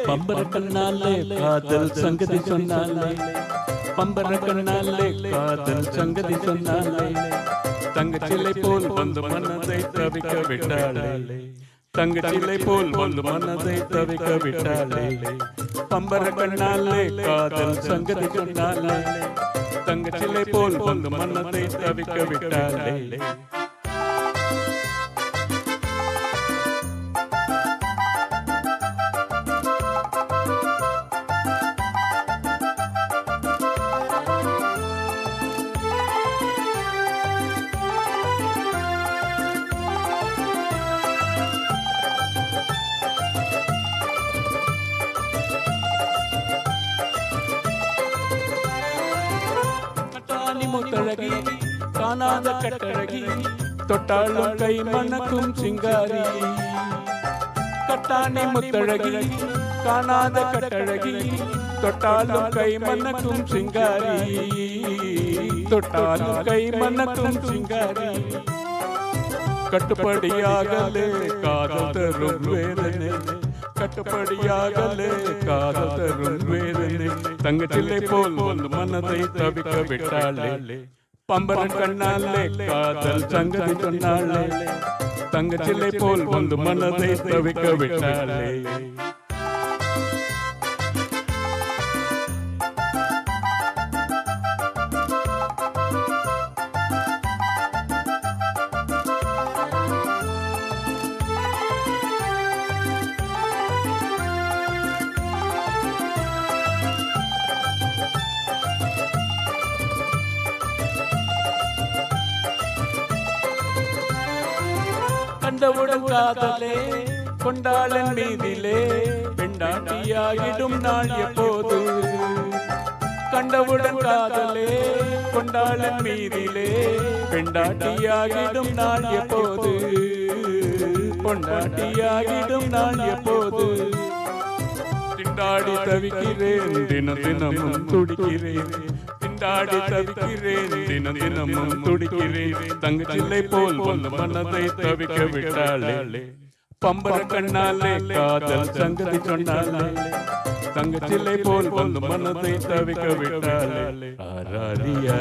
பம்பர கண்ணாலே காதல் சங்கதி சொன்னாலே, பம்பர கண்ணாலே காதல் சங்கதி சொன்னாலே, தங்கச்சிலை போல் வந்து மனதை தவிக்க விட்டாளே, தங்கச்சிலை போல் வந்து மனதை தவிக்க விட்டாளே. பம்பர கண்ணாலே காதல் சங்கதி சொன்னாலே, தங்கச்சிலை போல் வந்து மனதை தவிக்க விட்டாளே. முத்தழகி காணாத கட்டழகி, தொட்டாளும் கை மணக்கும் சிங்காரி. கட்டாணி முத்தழகி காணாத கட்டழகி, தொட்டாளும் கை மணக்கும் சிங்காரி, தொட்டாளும் கை மணக்கும் சிங்காரி. கட்டுப்படியாகலே காதல் தரும் வேதனை, கட்டுப்படியாகலே காதல் தரும் வேதனை. தங்கச்சிலை போல் வந்து மனதை தவிக்க விட்டாளே, பம்பர கண்ணாலே காதல் சங்கதி சொன்னாளே, தங்கச்சிலை போல் வந்து மனதை தவிக்க விட்டாளே. கண்டவுடன் காதலே கொண்டாளன் மீதிலே, பெண்டாட்டியாகிடும் நாள் எப்போது. கண்டவுடன் காதலே கொண்டாளன் மீதிலே, பெண்டாட்டியாகிடும் நாள் எப்போது, பொண்டாட்டியாகிடும் நாள் எப்போது. திண்டாடி தவிக்கிறேன் தினம் தினமும் துடிக்கிறேன், திண்டாடி தவிக்கிறேன் தினம் தினமும் துடிக்கிறேன். தங்கச்சிலை போல் வந்து மனதை தவிக்க விட்டாளே, பம்பர கண்ணாலே காதல் சங்கதி சொன்னாலே, தங்கச்சிலை போல் வந்து மனதை தவிக்க விட்டாளே. ராரியா